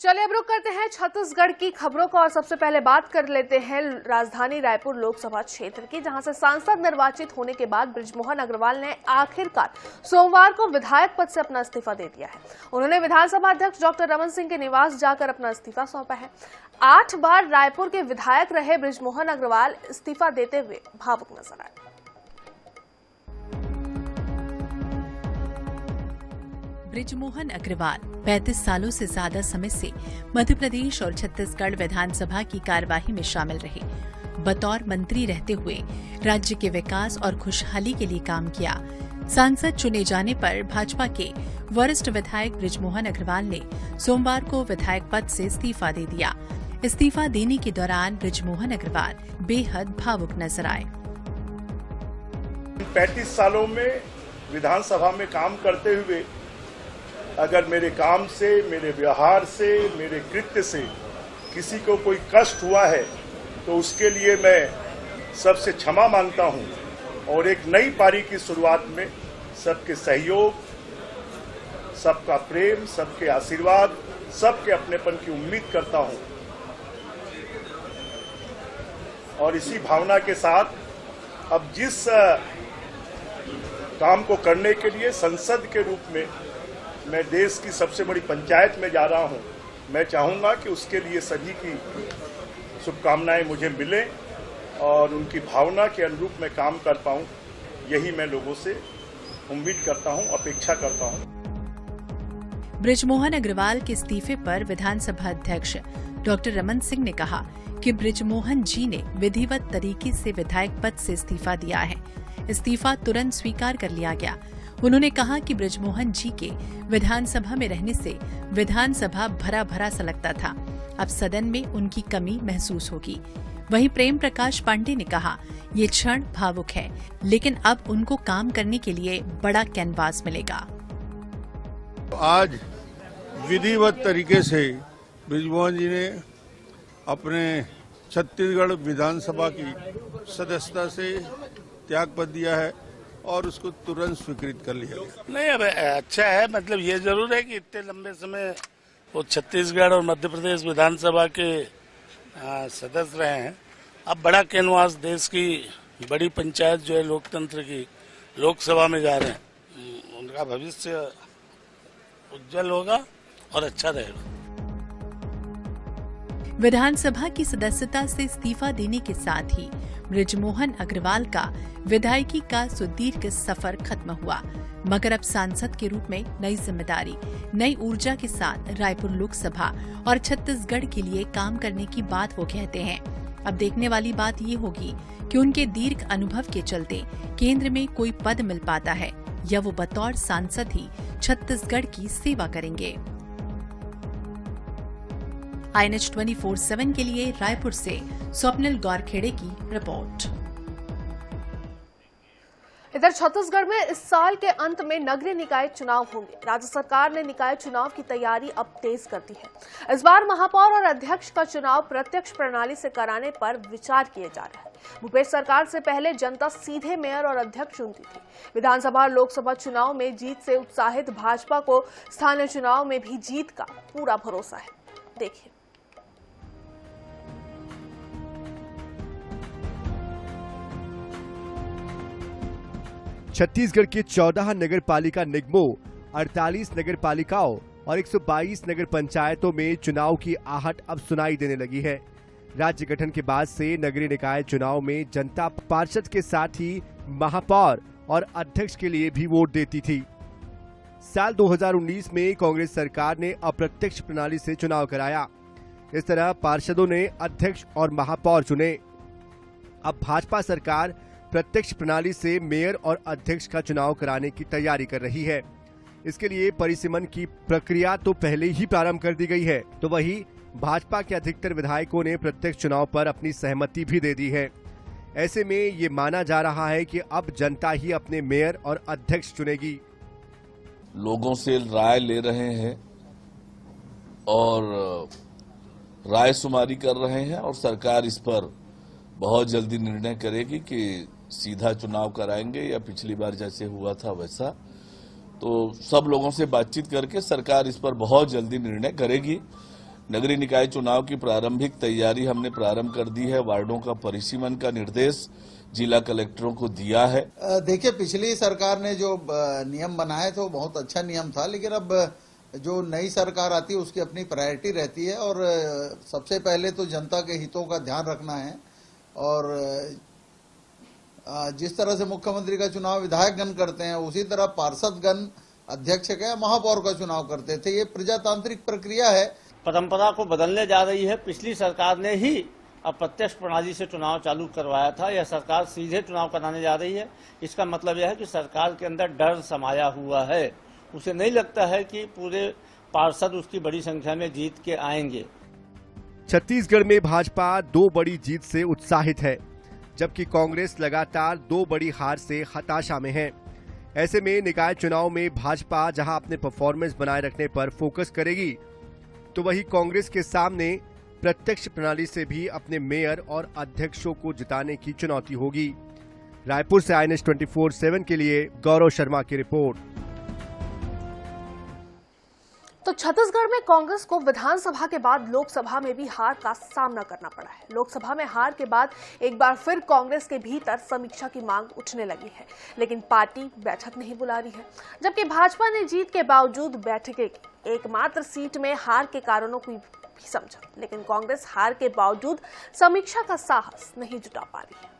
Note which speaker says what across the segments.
Speaker 1: चलिए अब रुक करते हैं छत्तीसगढ़ की खबरों को और सबसे पहले बात कर लेते हैं राजधानी रायपुर लोकसभा क्षेत्र की, जहां से सांसद निर्वाचित होने के बाद बृजमोहन अग्रवाल ने आखिरकार सोमवार को विधायक पद से अपना इस्तीफा दे दिया है। उन्होंने विधानसभा अध्यक्ष डॉक्टर रमन सिंह के निवास जाकर अपना इस्तीफा सौंपा है। 8 बार रायपुर के विधायक रहे बृजमोहन अग्रवाल इस्तीफा देते हुए भावुक नजर आए।
Speaker 2: बृजमोहन अग्रवाल 35 सालों से ज्यादा समय से मध्य प्रदेश और छत्तीसगढ़ विधानसभा की कार्यवाही में शामिल रहे। बतौर मंत्री रहते हुए राज्य के विकास और खुशहाली के लिए काम किया। सांसद चुने जाने पर भाजपा के वरिष्ठ विधायक बृजमोहन अग्रवाल ने सोमवार को विधायक पद से इस्तीफा दे दिया। इस्तीफा देने के दौरान बृजमोहन अग्रवाल बेहद भावुक नजर आए।
Speaker 3: 35 सालों में विधानसभा में काम करते हुए अगर मेरे काम से, मेरे व्यवहार से, मेरे कृत्य से किसी को कोई कष्ट हुआ है तो उसके लिए मैं सबसे क्षमा मांगता हूं और एक नई पारी की शुरुआत में सबके सहयोग, सबका प्रेम, सबके आशीर्वाद, सबके अपनेपन की उम्मीद करता हूं और इसी भावना के साथ अब जिस काम को करने के लिए संसद के रूप में मैं देश की सबसे बड़ी पंचायत में जा रहा हूं, मैं चाहूंगा कि उसके लिए सभी की शुभकामनाएं मुझे मिलें और उनकी भावना के अनुरूप मैं काम कर पाऊं, यही मैं लोगों से उम्मीद करता हूं, अपेक्षा करता हूं।
Speaker 2: बृजमोहन अग्रवाल के इस्तीफे पर विधानसभा अध्यक्ष डॉक्टर रमन सिंह ने कहा कि बृजमोहन जी ने विधिवत तरीके से विधायक पद से इस्तीफा दिया है। इस्तीफा तुरंत स्वीकार कर लिया गया। उन्होंने कहा कि बृजमोहन जी के विधानसभा में रहने से विधानसभा भरा भरा सा लगता था। अब सदन में उनकी कमी महसूस होगी। वहीं प्रेम प्रकाश पांडे ने कहा, ये क्षण भावुक है, लेकिन अब उनको काम करने के लिए बड़ा कैनवास मिलेगा।
Speaker 4: आज विधिवत तरीके से बृजमोहन जी ने अपने छत्तीसगढ़ विधानसभा की सदस्यता से त्याग पत्र दिया है और उसको तुरंत स्वीकृत कर लिया गया।
Speaker 5: नहीं, अब अच्छा है, मतलब ये जरूर है कि इतने लंबे समय वो छत्तीसगढ़ और मध्य प्रदेश विधानसभा के सदस्य रहे हैं। अब बड़ा कैनवास, देश की बड़ी पंचायत जो है लोकतंत्र की, लोकसभा में जा रहे हैं, उनका भविष्य उज्जवल होगा और अच्छा रहेगा।
Speaker 2: विधानसभा की सदस्यता से इस्तीफा देने के साथ ही बृजमोहन अग्रवाल का विधायकी का सुदीर्घ सफर खत्म हुआ, मगर अब सांसद के रूप में नई जिम्मेदारी, नई ऊर्जा के साथ रायपुर लोकसभा और छत्तीसगढ़ के लिए काम करने की बात वो कहते हैं। अब देखने वाली बात ये होगी कि उनके दीर्घ अनुभव के चलते केंद्र में कोई पद मिल पाता है या वो बतौर सांसद ही छत्तीसगढ़ की सेवा करेंगे। INH 24/7 के लिए रायपुर से स्वप्निल गौरखेड़े की रिपोर्ट।
Speaker 1: इधर छत्तीसगढ़ में इस साल के अंत में नगरीय निकाय चुनाव होंगे। राज्य सरकार ने निकाय चुनाव की तैयारी अब तेज कर दी है। इस बार महापौर और अध्यक्ष का चुनाव प्रत्यक्ष प्रणाली से कराने पर विचार किए जा रहा है। भूपेश सरकार से पहले जनता सीधे मेयर और अध्यक्ष चुनती थी। विधानसभा और लोकसभा चुनाव में जीत से उत्साहित भाजपा को स्थानीय चुनाव में भी जीत का पूरा भरोसा है। देखिए,
Speaker 6: छत्तीसगढ़ के 14 नगर पालिका निगमों, 48 नगर पालिकाओं और 122 नगर पंचायतों में चुनाव की आहट अब सुनाई देने लगी है। राज्य गठन के बाद से नगरीय निकाय चुनाव में जनता पार्षद के साथ ही महापौर और अध्यक्ष के लिए भी वोट देती थी। साल 2019 में कांग्रेस सरकार ने अप्रत्यक्ष प्रणाली से चुनाव कराया। इस तरह पार्षदों ने अध्यक्ष और महापौर चुने। अब भाजपा सरकार प्रत्यक्ष प्रणाली से मेयर और अध्यक्ष का चुनाव कराने की तैयारी कर रही है। इसके लिए परिसीमन की प्रक्रिया तो पहले ही प्रारंभ कर दी गई है, तो वहीं भाजपा के अधिकतर विधायकों ने प्रत्यक्ष चुनाव पर अपनी सहमति भी दे दी है। ऐसे में ये माना जा रहा है कि अब जनता ही अपने मेयर और अध्यक्ष चुनेगी।
Speaker 7: लोगों से राय ले रहे हैं और राय शुमारी कर रहे हैं और सरकार इस पर बहुत जल्दी निर्णय करेगी कि सीधा चुनाव कराएंगे या पिछली बार जैसे हुआ था वैसा। तो सब लोगों से बातचीत करके सरकार इस पर बहुत जल्दी निर्णय करेगी। नगरीय निकाय चुनाव की प्रारंभिक तैयारी हमने प्रारंभ कर दी है। वार्डों का परिसीमन का निर्देश जिला कलेक्टरों को दिया है।
Speaker 8: देखिए, पिछली सरकार ने जो नियम बनाए थे वो बहुत अच्छा नियम था, लेकिन अब जो नई सरकार आती है उसकी अपनी प्रायोरिटी रहती है और सबसे पहले तो जनता के हितों का ध्यान रखना है। और जिस तरह से मुख्यमंत्री का चुनाव विधायकगण करते हैं उसी तरह पार्षदगण अध्यक्ष का या महापौर का चुनाव करते थे। ये प्रजातांत्रिक प्रक्रिया है।
Speaker 9: परंपरा को बदलने जा रही है। पिछली सरकार ने ही अप्रत्यक्ष प्रणाली से चुनाव चालू करवाया था, यह सरकार सीधे चुनाव कराने जा रही है। इसका मतलब यह है कि सरकार के अंदर डर समाया हुआ है। उसे नहीं लगता है कि पूरे पार्षद उसकी बड़ी संख्या में जीत के आएंगे।
Speaker 6: छत्तीसगढ़ में भाजपा 2 बड़ी जीत से उत्साहित है, जबकि कांग्रेस लगातार 2 बड़ी हार से हताशा में है। ऐसे में निकाय चुनाव में भाजपा जहां अपने परफॉर्मेंस बनाए रखने पर फोकस करेगी, तो वहीं कांग्रेस के सामने प्रत्यक्ष प्रणाली से भी अपने मेयर और अध्यक्षों को जिताने की चुनौती होगी। रायपुर से INS 24/7 के लिए गौरव शर्मा की रिपोर्ट।
Speaker 1: तो छत्तीसगढ़ में कांग्रेस को विधानसभा के बाद लोकसभा में भी हार का सामना करना पड़ा है। लोकसभा में हार के बाद एक बार फिर कांग्रेस के भीतर समीक्षा की मांग उठने लगी है, लेकिन पार्टी बैठक नहीं बुला रही है। जबकि भाजपा ने जीत के बावजूद बैठकें की, एकमात्र सीट में हार के कारणों को भी समझा, लेकिन कांग्रेस हार के बावजूद समीक्षा का साहस नहीं जुटा पा रही है।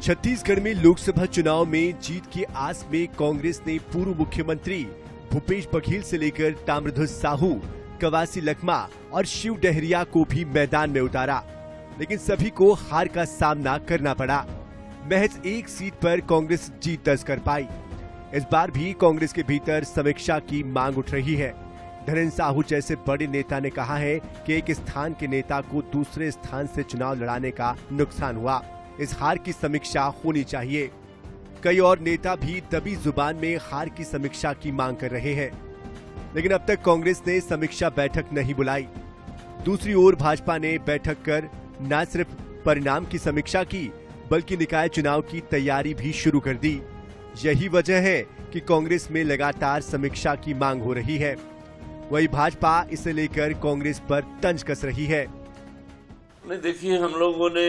Speaker 6: छत्तीसगढ़ में लोकसभा चुनाव में जीत की आस में कांग्रेस ने पूर्व मुख्यमंत्री भूपेश बघेल से लेकर ताम्रध्वज साहू, कवासी लखमा और शिव डहरिया को भी मैदान में उतारा, लेकिन सभी को हार का सामना करना पड़ा। महज एक सीट पर कांग्रेस जीत दर्ज कर पाई। इस बार भी कांग्रेस के भीतर समीक्षा की मांग उठ रही है। धीरेन्द्र साहू जैसे बड़े नेता ने कहा है कि एक स्थान के नेता को दूसरे स्थान से चुनाव लड़ाने का नुकसान हुआ, इस हार की समीक्षा होनी चाहिए। कई और नेता भी दबी जुबान में हार की समीक्षा की मांग कर रहे हैं, लेकिन अब तक कांग्रेस ने समीक्षा बैठक नहीं बुलाई। दूसरी ओर भाजपा ने बैठक कर न सिर्फ परिणाम की समीक्षा की, बल्कि निकाय चुनाव की तैयारी भी शुरू कर दी। यही वजह है कि कांग्रेस में लगातार समीक्षा की मांग हो रही है। वही भाजपा इसे लेकर कांग्रेस पर तंज कस रही है।
Speaker 10: नहीं, देखिए, हम लोगों ने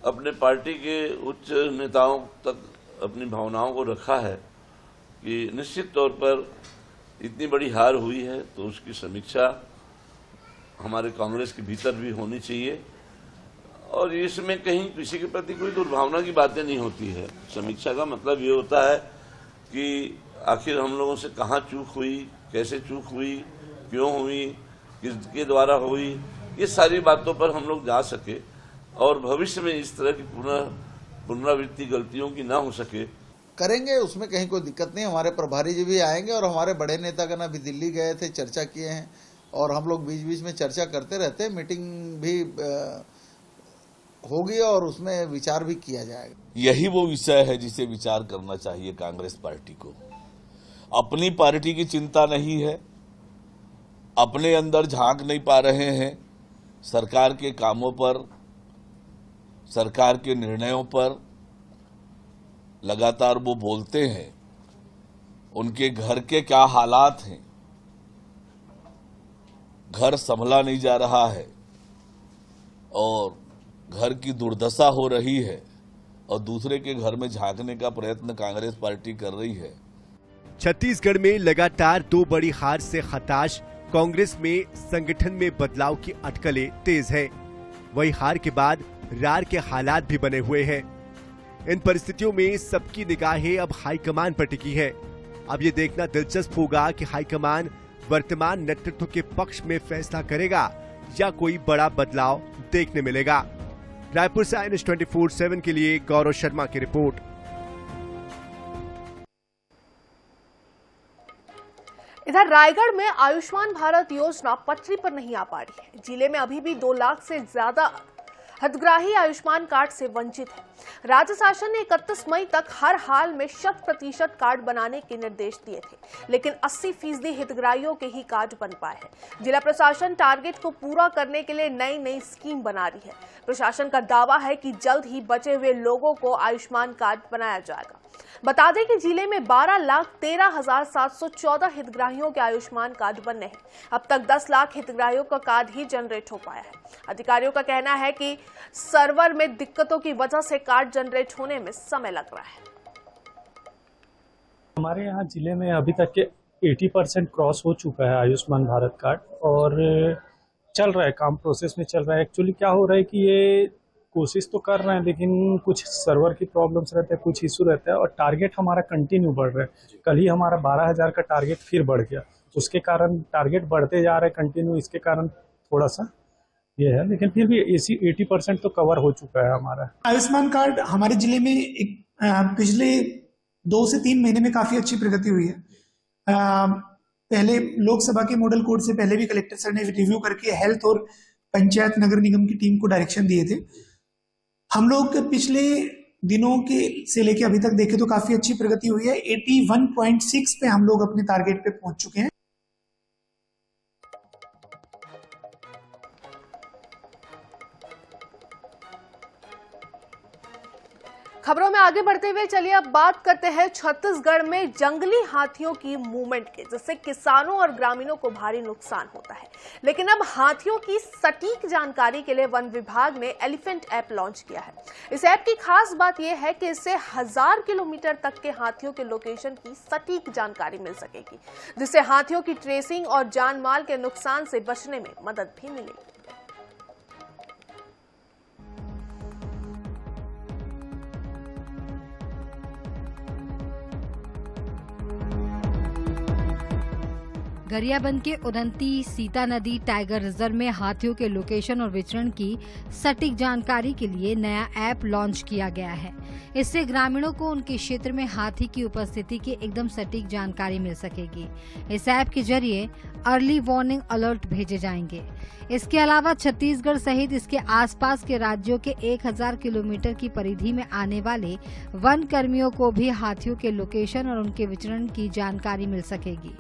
Speaker 10: अपने पार्टी के उच्च नेताओं तक अपनी भावनाओं को रखा है कि निश्चित तौर पर इतनी बड़ी हार हुई है तो उसकी समीक्षा हमारे कांग्रेस के भीतर भी होनी चाहिए, और इसमें कहीं किसी के प्रति कोई दुर्भावना की बातें नहीं होती है। समीक्षा का मतलब ये होता है कि आखिर हम लोगों से कहाँ चूक हुई, कैसे चूक हुई, क्यों हुई, किसके द्वारा हुई, ये सारी बातों पर हम लोग जा सके और भविष्य में इस तरह की पुनरावृत्ति गलतियों की ना हो सके।
Speaker 8: करेंगे, उसमें कहीं कोई दिक्कत नहीं। हमारे प्रभारी जी भी आएंगे और हमारे बड़े नेतागण अभी दिल्ली गए थे, चर्चा किए हैं, और हम लोग बीच बीच में चर्चा करते रहते हैं। मीटिंग भी होगी और उसमें विचार भी किया जाएगा।
Speaker 7: यही वो विषय है जिसे विचार करना चाहिए कांग्रेस पार्टी को। अपनी पार्टी की चिंता नहीं है, अपने अंदर झांक नहीं पा रहे हैं, सरकार के कामों पर, सरकार के निर्णयों पर लगातार वो बोलते हैं। उनके घर के क्या हालात हैं, घर संभला नहीं जा रहा है और घर की दुर्दशा हो रही है, और दूसरे के घर में झांकने का प्रयत्न कांग्रेस पार्टी कर रही है।
Speaker 6: छत्तीसगढ़ में लगातार 2 बड़ी हार से हताश कांग्रेस में संगठन में बदलाव की अटकलें तेज है। वही हार के बाद रार के हालात भी बने हुए हैं। इन परिस्थितियों में सबकी निगाहें अब हाईकमान पर टिकी है। अब ये देखना दिलचस्प होगा कि हाईकमान वर्तमान नेतृत्व के पक्ष में फैसला करेगा या कोई बड़ा बदलाव देखने मिलेगा। रायपुर से INS 24/7 के लिए गौरव शर्मा की रिपोर्ट।
Speaker 1: इधर रायगढ़ में आयुष्मान भारत योजना पटरी पर नहीं आ पा रही है। जिले में अभी भी 2 लाख से ज्यादा हितग्राही आयुष्मान कार्ड से वंचित है। राज्य शासन ने 31 मई तक हर हाल में 100% कार्ड बनाने के निर्देश दिए थे, लेकिन 80% हितग्राहियों के ही कार्ड बन पाए हैं। जिला प्रशासन टारगेट को पूरा करने के लिए नई स्कीम बना रही है। प्रशासन का दावा है कि जल्द ही बचे हुए लोगों को आयुष्मान कार्ड बनाया जाएगा। बता दें कि जिले में 12,13,714 हितग्राहियों के आयुष्मान कार्ड बनने हैं। अब तक 10 लाख हितग्राहियों का कार्ड ही जनरेट हो पाया है। अधिकारियों का कहना है कि सर्वर में दिक्कतों की वजह से कार्ड जनरेट होने में समय लग रहा है।
Speaker 11: हमारे यहाँ जिले में अभी तक के 80% क्रॉस हो चुका है आयुष्मान भारत कार्ड, और चल रहा है, काम प्रोसेस में चल रहा है। एक्चुअली क्या हो रहा है कि ये कोशिश तो कर रहे हैं, लेकिन कुछ सर्वर की प्रॉब्लम्स रहते हैं, कुछ इशू रहता है, और टारगेट हमारा कंटिन्यू बढ़ रहा है। कल ही हमारा 12,000 का टारगेट फिर बढ़ गया, उसके कारण टारगेट बढ़ते जा रहे हैं कंटिन्यू, इसके कारण थोड़ा सा ये है, लेकिन फिर भी 80% तो कवर हो चुका है हमारा।
Speaker 12: आयुष्मान कार्ड हमारे जिले में पिछले 2 से 3 महीने में काफी अच्छी प्रगति हुई है। पहले लोकसभा के मॉडल कोड से पहले भी कलेक्टर सर ने रिव्यू करके हेल्थ और पंचायत नगर निगम की टीम को डायरेक्शन दिए थे। हम लोग पिछले दिनों के से लेके अभी तक देखें तो काफी अच्छी प्रगति हुई है। 81.6 पे हम लोग अपने टारगेट पे पहुंच चुके हैं।
Speaker 1: खबरों में आगे बढ़ते हुए चलिए अब बात करते हैं छत्तीसगढ़ में जंगली हाथियों की मूवमेंट के, जिससे किसानों और ग्रामीणों को भारी नुकसान होता है। लेकिन अब हाथियों की सटीक जानकारी के लिए वन विभाग ने एलिफेंट ऐप लॉन्च किया है। इस ऐप की खास बात यह है कि इससे 1000 किलोमीटर तक के हाथियों के लोकेशन की सटीक जानकारी मिल सकेगी, जिससे हाथियों की ट्रेसिंग और जान माल के नुकसान से बचने में मदद भी मिलेगी।
Speaker 13: गरियाबंद के उदंती सीता नदी टाइगर रिजर्व में हाथियों के लोकेशन और विचरण की सटीक जानकारी के लिए नया ऐप लॉन्च किया गया है। इससे ग्रामीणों को उनके क्षेत्र में हाथी की उपस्थिति की एकदम सटीक जानकारी मिल सकेगी। इस ऐप के जरिए अर्ली वार्निंग अलर्ट भेजे जाएंगे। इसके अलावा छत्तीसगढ़ सहित इसके आसपास के राज्यों के 1000 किलोमीटर की परिधि में आने वाले वन कर्मियों को भी हाथियों के लोकेशन और उनके विचरण की जानकारी मिल सकेगी।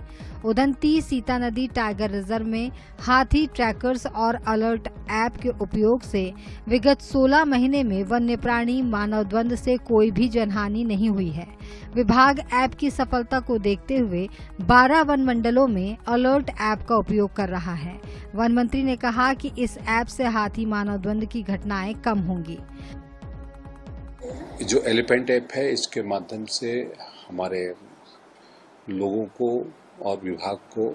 Speaker 13: उदंती सीता नदी टाइगर रिजर्व में हाथी ट्रैकर्स और अलर्ट ऐप के उपयोग से विगत 16 महीने में वन्य प्राणी मानव द्वंद से कोई भी जनहानि नहीं हुई है। विभाग ऐप की सफलता को देखते हुए 12 वन मंडलों में अलर्ट ऐप का उपयोग कर रहा है। वन मंत्री ने कहा कि इस ऐप से हाथी मानव द्वंद की घटनाएं कम होंगी।
Speaker 14: जो एलिफेंट ऐप है, इसके माध्यम से हमारे लोगों को और विभाग को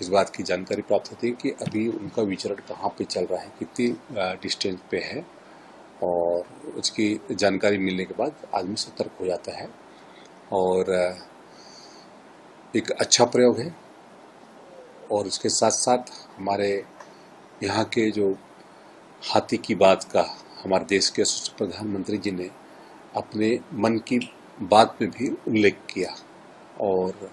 Speaker 14: इस बात की जानकारी प्राप्त होती है कि अभी उनका विचरण कहाँ पे चल रहा है, कितनी डिस्टेंस पे है, और उसकी जानकारी मिलने के बाद आदमी सतर्क हो जाता है। और एक अच्छा प्रयोग है। और उसके साथ साथ हमारे यहाँ के जो हाथी की बात का हमारे देश के प्रधानमंत्री जी ने अपने मन की बात में भी उल्लेख किया और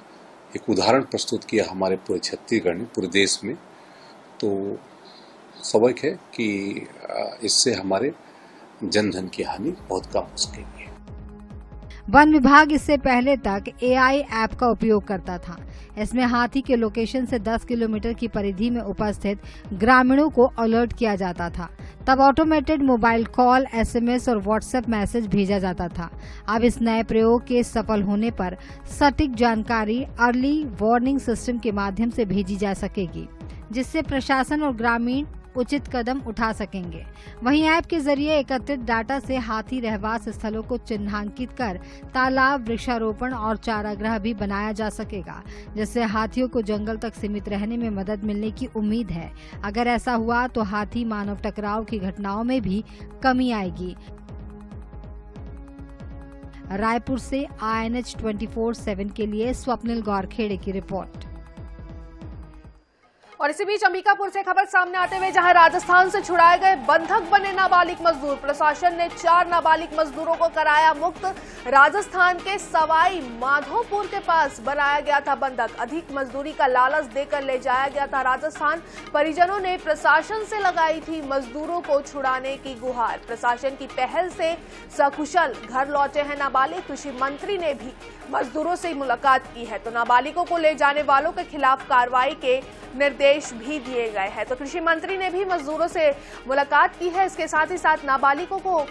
Speaker 14: एक उदाहरण प्रस्तुत किया हमारे पूरे छत्तीसगढ़ में, पूरे देश में। तो स्वाभाविक है कि इससे हमारे जनधन की हानि बहुत कम हो सकेगी।
Speaker 13: वन विभाग इससे पहले तक AI ऐप का उपयोग करता था। इसमें हाथी के लोकेशन से 10 किलोमीटर की परिधि में उपस्थित ग्रामीणों को अलर्ट किया जाता था। तब ऑटोमेटेड मोबाइल कॉल, SMS और WhatsApp मैसेज भेजा जाता था। अब इस नए प्रयोग के सफल होने पर सटीक जानकारी अर्ली वार्निंग सिस्टम के माध्यम से भेजी जा सकेगी, जिससे प्रशासन और ग्रामीण उचित कदम उठा सकेंगे। वहीं ऐप के जरिए एकत्रित डाटा से हाथी रहवास स्थलों को चिन्हांकित कर तालाब, वृक्षारोपण और चारागाह भी बनाया जा सकेगा, जिससे हाथियों को जंगल तक सीमित रहने में मदद मिलने की उम्मीद है। अगर ऐसा हुआ तो हाथी मानव टकराव की घटनाओं में भी कमी आएगी। रायपुर से INH 24/7 के लिए स्वप्निल गौरखेड़े की रिपोर्ट।
Speaker 1: और इसी बीच अंबिकापुर से खबर सामने आते हुए जहां राजस्थान से छुड़ाए गए बंधक बने नाबालिग मजदूर, प्रशासन ने 4 नाबालिग मजदूरों को कराया मुक्त। राजस्थान के सवाई माधोपुर के पास बनाया गया था बंधक, अधिक मजदूरी का लालच देकर ले जाया गया था राजस्थान। परिजनों ने प्रशासन से लगाई थी मजदूरों को छुड़ाने की गुहार। प्रशासन की पहल से सकुशल घर लौटे हैं नाबालिग। कृषि मंत्री ने भी मजदूरों से मुलाकात की है, तो नाबालिगों को ले जाने वालों के खिलाफ कार्रवाई के निर्देश भी दिए गए हैं। तो कृषि मंत्री ने भी मजदूरों से मुलाकात की है, इसके साथ ही साथ नाबालिगों को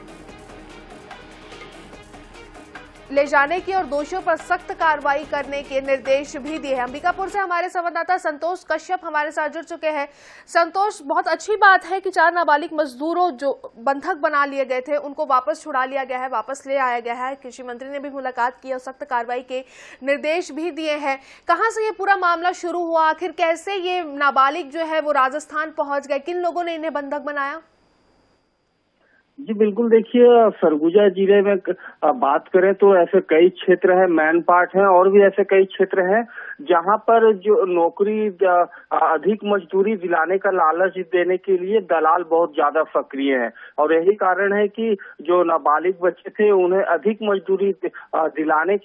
Speaker 1: ले जाने की और दोषियों पर सख्त कार्रवाई करने के निर्देश भी दिए हैं। अंबिकापुर से हमारे संवाददाता संतोष कश्यप हमारे साथ जुड़ चुके हैं। संतोष, बहुत अच्छी बात है कि 4 नाबालिग मजदूरों जो बंधक बना लिए गए थे उनको वापस छुड़ा लिया गया है, वापस ले आया गया है। कृषि मंत्री ने भी मुलाकात की और सख्त कार्रवाई के निर्देश भी दिए हैं। कहां से ये पूरा मामला शुरू हुआ, आखिर कैसे ये नाबालिग जो है वो राजस्थान पहुंच गए, किन लोगों ने इन्हें बंधक बनाया?
Speaker 15: जी बिल्कुल, देखिए सरगुजा जिले में बात करें तो ऐसे कई क्षेत्र हैं, मैनपाट हैं और भी ऐसे कई क्षेत्र हैं जहां पर जो नौकरी अधिक मजदूरी दिलाने का लालच देने के लिए दलाल बहुत ज्यादा सक्रिय हैं और यही कारण है कि जो नाबालिग बच्चे थे उन्हें अधिक मजदूरी दिलाने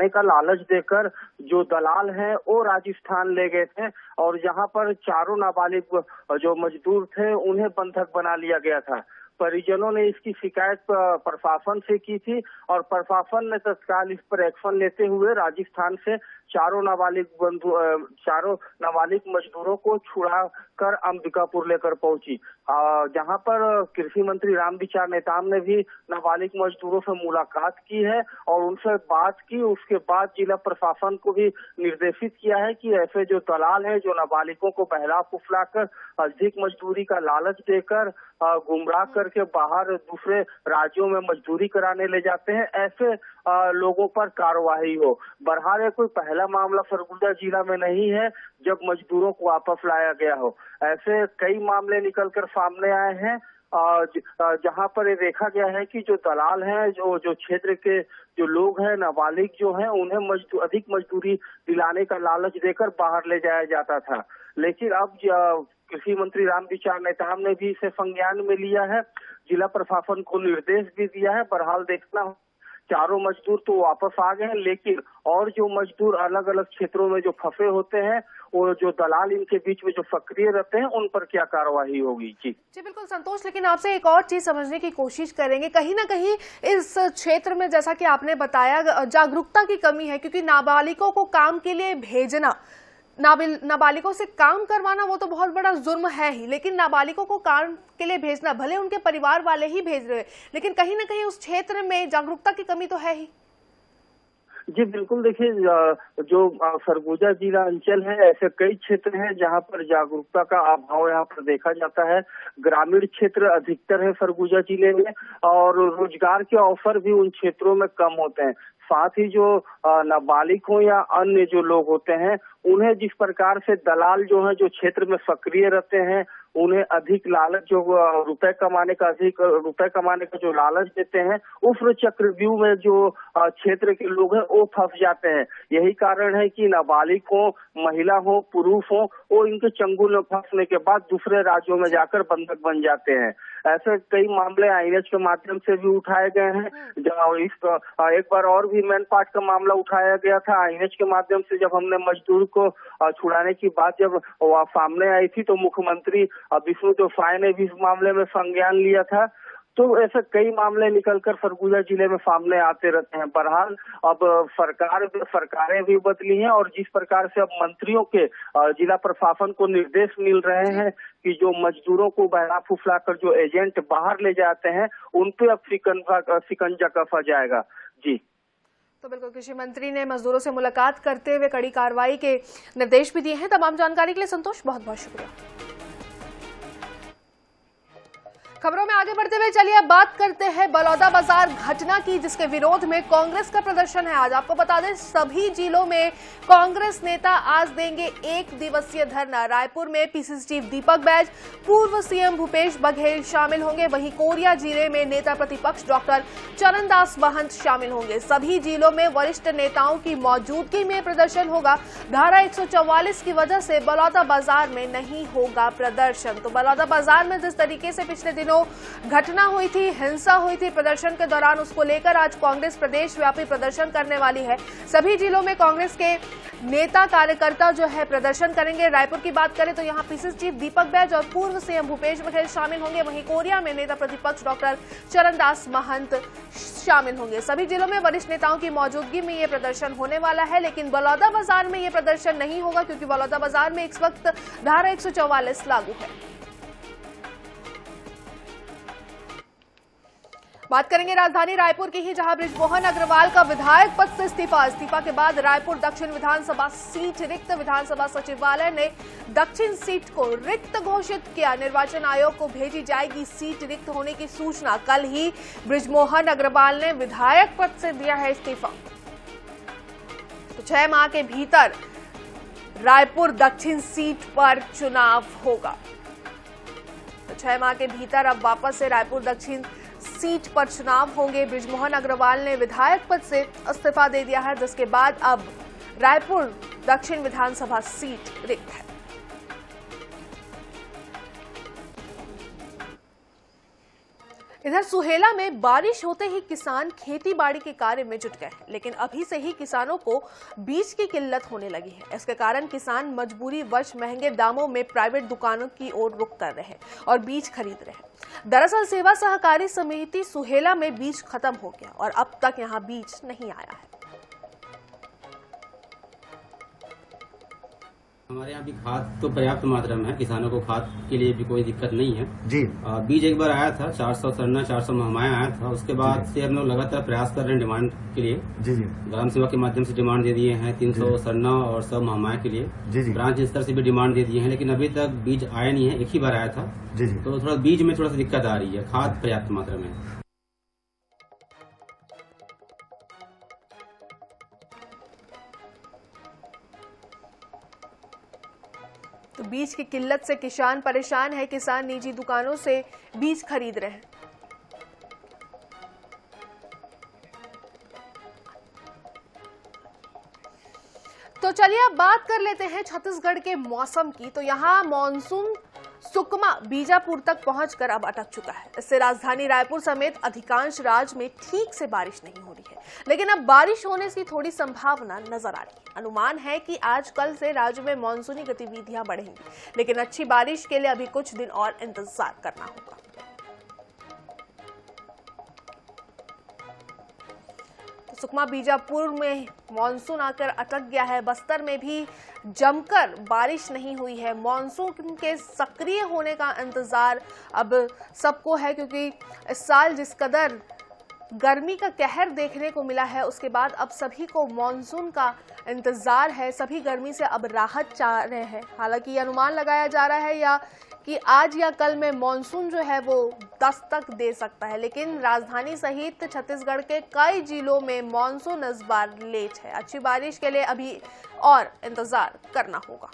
Speaker 15: का लालच देकर जो दलाल हैं वो राजस्थान ले गए थे और जहां पर 4 नाबालिग जो मजदूर थे उन्हें बंधक बना लिया गया था। परिजनों ने इसकी शिकायत प्रशासन से की थी और प्रशासन ने तत्काल इस पर एक्शन लेते हुए राजस्थान से 4 नाबालिग मजदूरों को छुड़ा कर अंबिकापुर लेकर पहुंची, जहां पर कृषि मंत्री रामविचार नेताम ने भी नाबालिग मजदूरों से मुलाकात की है और उनसे बात की। उसके बाद जिला प्रशासन को भी निर्देशित किया है कि ऐसे जो दलाल हैं जो नाबालिगों को बहला फुसलाकर अधिक मजदूरी का लालच देकर गुमराह करके बाहर दूसरे राज्यों में मजदूरी कराने ले जाते हैं, ऐसे लोगों पर कार्रवाई हो। बहरहाल ये कोई पहला मामला सरगुजा जिला में नहीं है जब मजदूरों को वापस लाया गया हो। ऐसे कई मामले निकलकर सामने आए हैं जहां पर ये देखा गया है कि जो दलाल हैं, जो क्षेत्र के जो लोग हैं, नाबालिग जो हैं, उन्हें अधिक मजदूरी दिलाने का लालच देकर बाहर ले जाया जाता था। लेकिन अब कृषि मंत्री रामविचार नेताम ने भी इसे संज्ञान में लिया है, जिला प्रशासन को निर्देश भी दिया है। बहरहाल देखना, 4 मजदूर तो वापस आ गए हैं, लेकिन और जो मजदूर अलग अलग क्षेत्रों में जो फंसे होते हैं और जो दलाल इनके बीच में जो सक्रिय रहते हैं उन पर क्या कार्रवाई होगी। जी
Speaker 1: बिल्कुल संतोष, लेकिन आपसे एक और चीज समझने की कोशिश करेंगे। कहीं ना कहीं इस क्षेत्र में जैसा कि आपने बताया जागरूकता की कमी है, क्योंकि नाबालिगों को काम के लिए भेजना, नाबालिगों से काम करवाना वो तो बहुत बड़ा जुर्म है ही, लेकिन नाबालिगों को काम के लिए भेजना, भले उनके परिवार वाले ही भेज रहे हैं, लेकिन कहीं ना कहीं उस क्षेत्र में जागरूकता की कमी तो है ही।
Speaker 15: जी बिल्कुल, देखिए जो सरगुजा जिला अंचल है, ऐसे कई क्षेत्र हैं जहां पर जागरूकता का अभाव यहाँ पर देखा जाता है। ग्रामीण क्षेत्र अधिकतर है सरगुजा जिले में और रोजगार के अवसर भी उन क्षेत्रों में कम होते हैं। साथ ही जो नाबालिग हो या अन्य जो लोग होते हैं, उन्हें जिस प्रकार से दलाल जो है जो क्षेत्र में सक्रिय रहते हैं, उन्हें अधिक लालच, जो रुपए कमाने का जो लालच देते हैं, उस चक्रव्यूह में जो क्षेत्र के लोग हैं वो फंस जाते हैं। यही कारण है कि नाबालिग हो, महिला हो, पुरुष हो, वो इनके चंगुल में फंसने के बाद दूसरे राज्यों में जाकर बंधक बन जाते हैं। ऐसे कई मामले आईएनएच के माध्यम से भी उठाए गए हैं। एक बार और भी मैनपाट का मामला उठाया गया था आईएनएच के माध्यम से। जब हमने मजदूर को छुड़ाने की बात जब सामने आई थी तो मुख्यमंत्री विष्णुदेव साय ने भी इस मामले में संज्ञान लिया था। तो ऐसे कई मामले निकलकर सरगुजा जिले में सामने आते रहते हैं। बहरहाल अब सरकारें भी बदली हैं और जिस प्रकार से अब मंत्रियों के जिला प्रशासन को निर्देश मिल रहे हैं कि जो मजदूरों को बहला फुसला कर जो एजेंट बाहर ले जाते हैं, उन पे अब शिकंजा कसा जाएगा। जी
Speaker 1: तो बिल्कुल, कृषि मंत्री ने मजदूरों से मुलाकात करते हुए कड़ी कार्रवाई के निर्देश भी दिए हैं। तमाम जानकारी के लिए संतोष बहुत बहुत शुक्रिया। खबरों में आगे बढ़ते हुए चलिए अब बात करते हैं बलौदाबाजार घटना की, जिसके विरोध में कांग्रेस का प्रदर्शन है। आज आपको बता दें, सभी जिलों में कांग्रेस नेता आज देंगे 1 दिवसीय धरना। रायपुर में पीसीसी चीफ दीपक बैज, पूर्व सीएम भूपेश बघेल शामिल होंगे। वहीं कोरिया जिले में नेता प्रतिपक्ष डॉक्टर चरणदास महंत शामिल होंगे। सभी जिलों में वरिष्ठ नेताओं की मौजूदगी में प्रदर्शन होगा। धारा 144 की वजह से बलौदाबाजार में नहीं होगा प्रदर्शन। तो बलौदाबाजार में जिस तरीके से पिछले दिनों घटना हुई थी, हिंसा हुई थी प्रदर्शन के दौरान, उसको लेकर आज कांग्रेस प्रदेश व्यापी प्रदर्शन करने वाली है। सभी जिलों में कांग्रेस के नेता कार्यकर्ता जो है प्रदर्शन करेंगे। रायपुर की बात करें तो यहां पीसीसी चीफ दीपक बैज और पूर्व सीएम भूपेश बघेल शामिल होंगे। वहीं कोरिया में नेता प्रतिपक्ष डॉक्टर चरणदास महंत शामिल होंगे। सभी जिलों में वरिष्ठ नेताओं की मौजूदगी में यह प्रदर्शन होने वाला है, लेकिन बलौदाबाजार में यह प्रदर्शन नहीं होगा क्योंकि बलौदाबाजार में इस वक्त धारा 144 लागू है। बात करेंगे राजधानी रायपुर की ही, जहां बृजमोहन अग्रवाल का विधायक पद से इस्तीफा के बाद रायपुर दक्षिण विधानसभा सीट रिक्त। विधानसभा सचिवालय ने दक्षिण सीट को रिक्त घोषित किया। निर्वाचन आयोग को भेजी जाएगी सीट रिक्त होने की सूचना। कल ही बृजमोहन अग्रवाल ने विधायक पद से दिया है इस्तीफा। तो 6 माह के भीतर रायपुर दक्षिण सीट पर चुनाव होगा। तो 6 माह के भीतर अब वापस से रायपुर दक्षिण सीट पर चुनाव होंगे। बृजमोहन अग्रवाल ने विधायक पद से इस्तीफा दे दिया है, जिसके बाद अब रायपुर दक्षिण विधानसभा सीट रिक्त है। इधर सुहेला में बारिश होते ही किसान खेती बाड़ी के कार्य में जुट गए हैं, लेकिन अभी से ही किसानों को बीज की किल्लत होने लगी है। इसके कारण किसान मजबूरी वश महंगे दामों में प्राइवेट दुकानों की ओर रुख कर रहे हैं और बीज खरीद रहे हैं। दरअसल सेवा सहकारी समिति सुहेला में बीज खत्म हो गया और अब तक यहां बीज नहीं आया है।
Speaker 16: हमारे यहाँ भी खाद तो पर्याप्त मात्रा में है, किसानों को खाद के लिए भी कोई दिक्कत नहीं है
Speaker 17: जी।
Speaker 16: बीज एक बार आया था 400 सरना 400 महमाया आया था। उसके बाद से हम लोग लगातार प्रयास कर रहे हैं डिमांड के लिए।
Speaker 17: जी जी।
Speaker 16: ग्राम सेवा के माध्यम से डिमांड दे दिए हैं 300 सरना और 100 महमाया के लिए।
Speaker 17: जी जी।
Speaker 16: ब्रांच स्तर से भी डिमांड दे दिए हैं, लेकिन अभी तक बीज आया नहीं है। एक ही बार आया था।
Speaker 17: जी जी।
Speaker 16: तो थोड़ा बीज में थोड़ा सा दिक्कत आ रही है, खाद पर्याप्त मात्रा में।
Speaker 1: तो बीज की किल्लत से किसान परेशान है। किसान निजी दुकानों से बीज खरीद रहे हैं। तो चलिए अब बात कर लेते हैं छत्तीसगढ़ के मौसम की। तो यहाँ मॉनसून सुकमा बीजापुर तक पहुंचकर अब अटक चुका है। इससे राजधानी रायपुर समेत अधिकांश राज्य में ठीक से बारिश नहीं हो रही है, लेकिन अब बारिश होने की थोड़ी संभावना नजर आ रही है। अनुमान है कि आज कल से राज्य में मानसूनी गतिविधियां बढ़ेंगी, लेकिन अच्छी बारिश के लिए अभी कुछ दिन और इंतजार करना होगा। सुकमा बीजापुर में मानसून आकर अटक गया है। बस्तर में भी जमकर बारिश नहीं हुई है। मानसून के सक्रिय होने का इंतजार अब सबको है, क्योंकि इस साल जिस कदर गर्मी का कहर देखने को मिला है, उसके बाद अब सभी को मानसून का इंतजार है। सभी गर्मी से अब राहत चाह रहे हैं। हालांकि ये अनुमान लगाया जा रहा है या कि आज या कल में मानसून जो है वो दस्तक दे सकता है, लेकिन राजधानी सहित छत्तीसगढ़ के कई जिलों में मानसून इस बार लेट है। अच्छी बारिश के लिए अभी और इंतजार करना होगा।